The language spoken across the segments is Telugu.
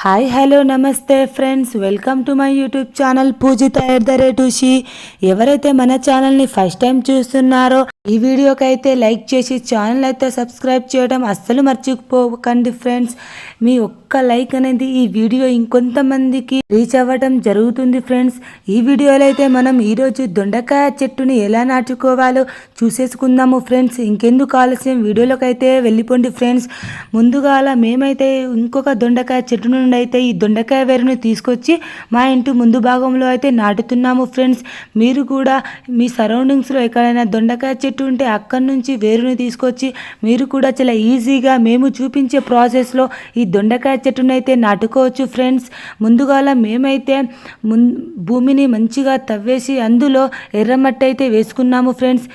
హాయ్ హలో నమస్తే friends, welcome to my YouTube channel Poojitha @ushi. ఎవరైతే మన ఛానల్ని ఫస్ట్ టైం చూస్తున్నారో ఈ వీడియోకి అయితే లైక్ చేసి ఛానల్ అయితే సబ్స్క్రైబ్ చేయడం అస్సలు మర్చిపోకండి ఫ్రెండ్స్. మీ ఒక్క లైక్ అనేది ఈ వీడియో ఇంకొంతమందికి రీచ్ అవ్వడం జరుగుతుంది ఫ్రెండ్స్. ఈ వీడియోలో అయితే మనం ఈరోజు దొండకాయ చెట్టుని ఎలా నాటుకోవాలో చూసేసుకుందాము ఫ్రెండ్స్. ఇంకెందుకు ఆలస్యం, వీడియోలోకి అయితే వెళ్ళిపోండి ఫ్రెండ్స్. ముందుగా మేమైతే ఇంకొక దొండకాయ చెట్టు నుండి అయితే ఈ దొండకాయ వేరుని తీసుకొచ్చి మా ఇంటి ముందు భాగంలో అయితే నాటుతున్నాము ఫ్రెండ్స్. మీరు కూడా మీ సరౌండింగ్స్లో ఎక్కడైనా దొండకాయ చెట్టు ఉంటే అక్కడి నుంచి వేరుని తీసుకొచ్చి మీరు కూడా చాలా ఈజీగా మేము చూపించే ప్రాసెస్లో ఈ దొండకాయ చెట్టును అయితే నాటుకోవచ్చు ఫ్రెండ్స్. ముందుగా మేమైతే భూమిని మంచిగా తవ్వేసి అందులో ఎర్రమట్టి అయితే వేసుకున్నాము ఫ్రెండ్స్.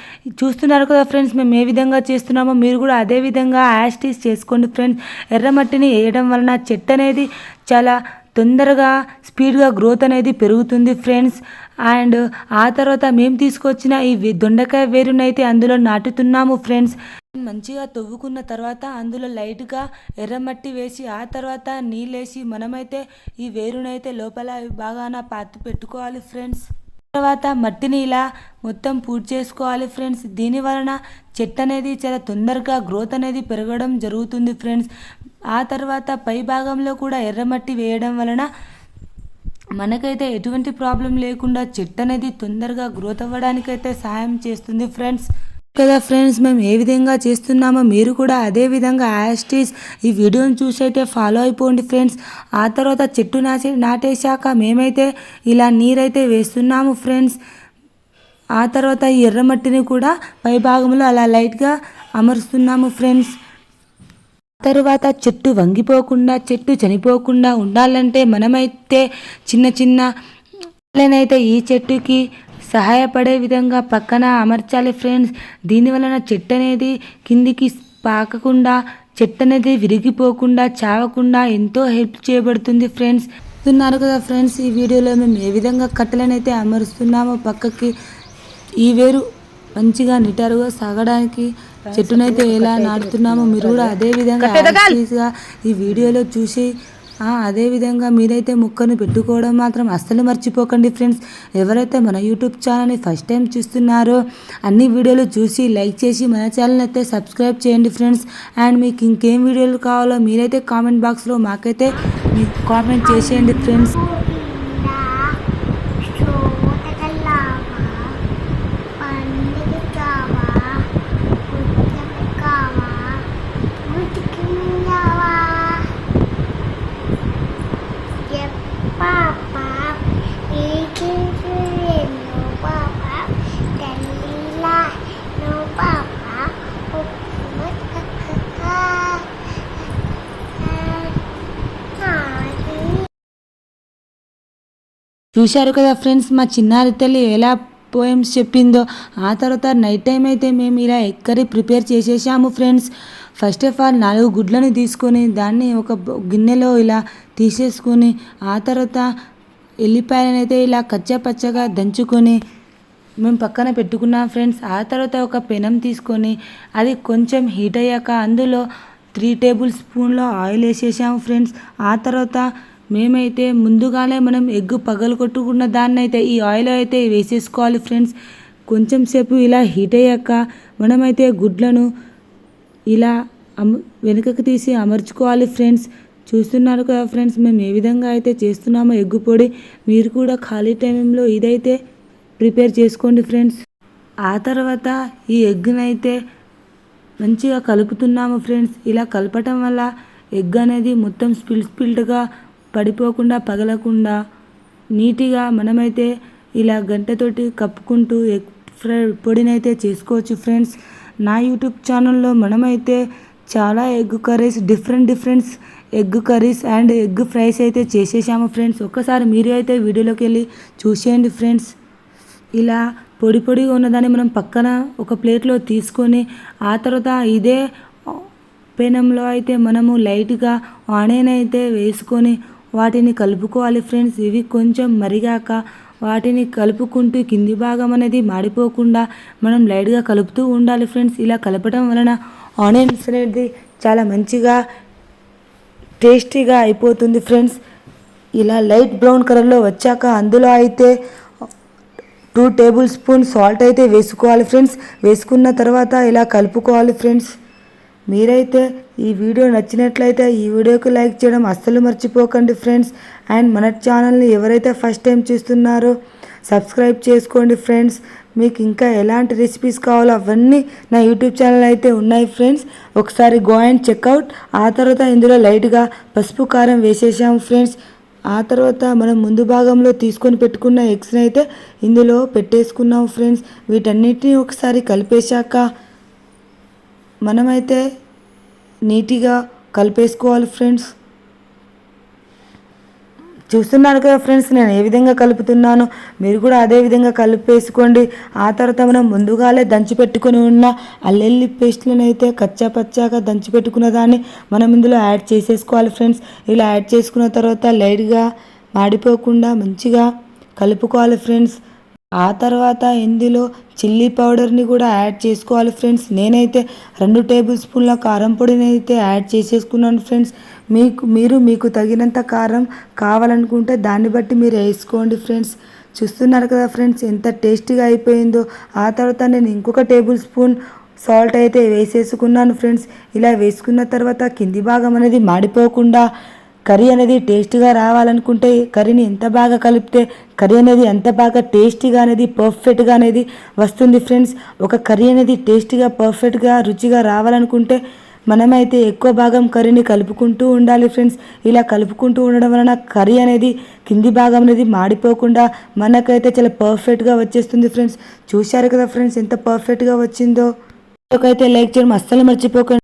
చూస్తున్నారు కదా ఫ్రెండ్స్, మేము ఏ విధంగా చేస్తున్నామో మీరు కూడా అదే విధంగా యాస్టీస్ చేసుకోండి ఫ్రెండ్స్. ఎర్రమట్టిని వేయడం వలన చెట్టు అనేది చాలా తొందరగా స్పీడ్గా గ్రోత్ అనేది పెరుగుతుంది ఫ్రెండ్స్. అండ్ ఆ తర్వాత మేము తీసుకొచ్చిన ఈ దొండకాయ వేరునైతే అందులో నాటుతున్నాము ఫ్రెండ్స్. మంచిగా తవ్వుకున్న తర్వాత అందులో లైట్గా ఎర్రమట్టి వేసి ఆ తర్వాత నీళ్ళేసి మనమైతే ఈ వేరునైతే లోపల బాగా పాతి పెట్టుకోవాలి ఫ్రెండ్స్. తర్వాత మట్టిని ఇలా మొత్తం పూర్తి చేసుకోవాలి ఫ్రెండ్స్. దీని వలన చెట్టు అనేది చాలా తొందరగా గ్రోత్ అనేది పెరగడం జరుగుతుంది ఫ్రెండ్స్. ఆ తర్వాత పై భాగంలో కూడా ఎర్రమట్టి వేయడం వలన మనకైతే ఎటువంటి ప్రాబ్లం లేకుండా చెట్టు అనేది తొందరగా గ్రోత్ అవ్వడానికైతే సహాయం చేస్తుంది ఫ్రెండ్స్. కదా ఫ్రెండ్స్, మేము ఏ విధంగా చేస్తున్నామో మీరు కూడా అదే విధంగా యాస్టీస్ ఈ వీడియోని చూసి అయితే ఫాలో అయిపోండి ఫ్రెండ్స్. ఆ తర్వాత చెట్టు నాటేశాక మేమైతే ఇలా నీరైతే వేస్తున్నాము ఫ్రెండ్స్. ఆ తర్వాత ఈ ఎర్రమట్టిని కూడా పై భాగంలో అలా లైట్గా అమరుస్తున్నాము ఫ్రెండ్స్. తర్వాత చెట్టు వంగిపోకుండా చెట్టు చనిపోకుండా ఉండాలంటే మనమైతే చిన్న చిన్న అయితే ఈ చెట్టుకి సహాయపడే విధంగా పక్కన అమర్చాలి ఫ్రెండ్స్. దీనివలన చెట్టు అనేది కిందికి పాకకుండా చెట్టు అనేది విరిగిపోకుండా చావకుండా ఎంతో హెల్ప్ చేయబడుతుంది ఫ్రెండ్స్. చూస్తున్నారు కదా ఫ్రెండ్స్, ఈ వీడియోలో మేము ఏ విధంగా కట్టెలనైతే అమరుస్తున్నామో పక్కకి ఈ వేరు మంచిగా నిటారుగా సాగడానికి చెట్టునైతే ఎలా నాటుతున్నామో మీరు కూడా అదే విధంగా ఈ వీడియోలో చూసి అదే విధంగా మీరైతే మొక్కను పెట్టుకోవడం మాత్రం అస్సలు మర్చిపోకండి ఫ్రెండ్స్. ఎవరైతే మన యూట్యూబ్ ఛానల్ని ఫస్ట్ టైం చూస్తున్నారో అన్ని వీడియోలు చూసి లైక్ చేసి మన ఛానల్ అయితే సబ్స్క్రైబ్ చేయండి ఫ్రెండ్స్. అండ్ మీకు ఇంకేం వీడియోలు కావాలో మీరైతే కామెంట్ బాక్స్లో మాకైతే మీకు కామెంట్ చేసేయండి ఫ్రెండ్స్. చూశారు కదా ఫ్రెండ్స్, మా చిన్నారి తల్లి ఎలా పోయమ్స్ చెప్పిందో. ఆ తర్వాత నైట్ టైం అయితే మేము ఇలా కర్రీ ప్రిపేర్ చేసేసాము ఫ్రెండ్స్. ఫస్ట్ ఆఫ్ ఆల్ 4 గుడ్లను తీసుకొని దాన్ని ఒక గిన్నెలో ఇలా తీసేసుకొని ఆ తర్వాత ఎల్లిపాయలను అయితే ఇలా కచ్చా పచ్చగా దంచుకొని మేము పక్కన పెట్టుకున్నాం ఫ్రెండ్స్. ఆ తర్వాత ఒక పెనం తీసుకొని అది కొంచెం హీట్ అయ్యాక అందులో 3 టేబుల్ స్పూన్ల ఆయిల్ వేసేసాము ఫ్రెండ్స్. ఆ తర్వాత మేమైతే ముందుగానే మనం ఎగ్ పగలగొట్టుకున్న దాన్ని అయితే ఈ ఆయిల్ అయితే వేసేసుకోవాలి ఫ్రెండ్స్. కొంచెం సేపు ఇలా హీట్ అయ్యాక మనమైతే గుడ్లను ఇలా వెనుకకు తీసి అమర్చుకోవాలి ఫ్రెండ్స్. చూస్తున్నారు కదా ఫ్రెండ్స్, మేము ఏ విధంగా అయితే చేస్తున్నామో ఎగ్ పొడి మీరు కూడా ఖాళీ టైంలో ఇదైతే ప్రిపేర్ చేసుకోండి ఫ్రెండ్స్. ఆ తర్వాత ఈ ఎగ్నైతే మంచిగా కలుపుతున్నాము ఫ్రెండ్స్. ఇలా కలపటం వల్ల ఎగ్ అనేది మొత్తం స్పిల్ట్గా పడిపోకుండా పగలకుండా నీట్గా మనమైతే ఇలా గంటతోటి కప్పుకుంటూ ఎగ్ ఫ్రై పొడినైతే చేసుకోవచ్చు ఫ్రెండ్స్. నా యూట్యూబ్ ఛానల్లో మనమైతే చాలా egg curries different egg curries and egg fries అయితే చేసేసాము ఫ్రెండ్స్. ఒక్కసారి మీరు అయితే వీడియోలోకి వెళ్ళి చూసేయండి ఫ్రెండ్స్. ఇలా పొడిగా ఉన్నదాన్ని మనం పక్కన ఒక ప్లేట్లో తీసుకొని ఆ తర్వాత ఇదే పెనంలో అయితే మనము లైట్గా ఆనియన్ అయితే వేసుకొని వాటిని కలుపుకోవాలి ఫ్రెండ్స్. ఇవి కొంచెం మరిగాక వాటిని కలుపుకుంటూ కింది భాగం అనేది మాడిపోకుండా మనం లైట్గా కలుపుతూ ఉండాలి ఫ్రెండ్స్. ఇలా కలపడం వలన ఆనియన్స్ అనేది చాలా మంచిగా టేస్టీగా అయిపోతుంది ఫ్రెండ్స్. ఇలా లైట్ బ్రౌన్ కలర్లో వచ్చాక అందులో అయితే 2 టేబుల్ స్పూన్ సాల్ట్ అయితే వేసుకోవాలి ఫ్రెండ్స్. వేసుకున్న తర్వాత ఇలా కలుపుకోవాలి ఫ్రెండ్స్. మీరైతే ఈ వీడియో నచ్చినట్లయితే ఈ వీడియోకి లైక్ చేయడం అస్సలు మర్చిపోకండి ఫ్రెండ్స్. అండ్ మన ఛానల్ని ఎవరైతే ఫస్ట్ టైం చూస్తున్నారో సబ్స్క్రైబ్ చేసుకోండి ఫ్రెండ్స్. మీకు ఇంకా ఎలాంటి రెసిపీస్ కావాలో అవన్నీ నా యూట్యూబ్ ఛానల్ అయితే ఉన్నాయి ఫ్రెండ్స్. ఒకసారి గో అండ్ చెక్అవుట్. ఆ తర్వాత ఇందులో లైట్గా పసుపు కారం వేసేసాము ఫ్రెండ్స్. ఆ తర్వాత మనం ముందు భాగంలో తీసుకొని పెట్టుకున్న ఎగ్స్ని అయితే ఇందులో పెట్టేసుకున్నాం ఫ్రెండ్స్. వీటన్నిటిని ఒకసారి కలిపేశాక మనమైతే నీట్గా కలిపేసుకోవాలి ఫ్రెండ్స్. చూస్తున్నారు కదా ఫ్రెండ్స్, నేను ఏ విధంగా కలుపుతున్నానో మీరు కూడా అదే విధంగా కలిపేసుకోండి. ఆ తర్వాత మనం ముందుగానే దంచి పెట్టుకుని ఉన్న అల్లెల్లి పేస్ట్లను అయితే కచ్చా పచ్చాగా దంచి పెట్టుకున్న దాన్ని మనం ఇందులో యాడ్ చేసేసుకోవాలి ఫ్రెండ్స్. ఇలా యాడ్ చేసుకున్న తర్వాత లైట్గా మాడిపోకుండా మంచిగా కలుపుకోవాలి ఫ్రెండ్స్. ఆ తర్వాత ఇందులో చిల్లీ పౌడర్ని కూడా యాడ్ చేసుకోవాలి ఫ్రెండ్స్. నేనైతే 2 టేబుల్ స్పూన్ల కారం పొడిని అయితే యాడ్ చేసేసుకున్నాను ఫ్రెండ్స్. మీకు తగినంత కారం కావాలనుకుంటే దాన్ని బట్టి మీరు వేసుకోండి ఫ్రెండ్స్. చూస్తున్నారు కదా ఫ్రెండ్స్ ఎంత టేస్టీగా అయిపోయిందో. ఆ తర్వాత నేను ఇంకొక టేబుల్ స్పూన్ సాల్ట్ అయితే వేసేసుకున్నాను ఫ్రెండ్స్. ఇలా వేసుకున్న తర్వాత కింది భాగం అనేది మాడిపోకుండా కర్రీ అనేది టేస్టీగా రావాలనుకుంటే కర్రీని ఎంత బాగా కలిపితే కర్రీ అనేది ఎంత బాగా టేస్టీగా అనేది పర్ఫెక్ట్గా అనేది వస్తుంది ఫ్రెండ్స్. ఒక కర్రీ అనేది టేస్టీగా పర్ఫెక్ట్గా రుచిగా రావాలనుకుంటే మనమైతే ఎక్కువ భాగం కర్రీని కలుపుకుంటూ ఉండాలి ఫ్రెండ్స్. ఇలా కలుపుకుంటూ ఉండడం వలన కర్రీ అనేది కింది భాగం అనేది మాడిపోకుండా మనకైతే చాలా పర్ఫెక్ట్గా వచ్చేస్తుంది ఫ్రెండ్స్. చూశారు కదా ఫ్రెండ్స్ ఎంత పర్ఫెక్ట్గా వచ్చిందో. అయితే లైక్ చేయడం అస్సలు మర్చిపోకండి.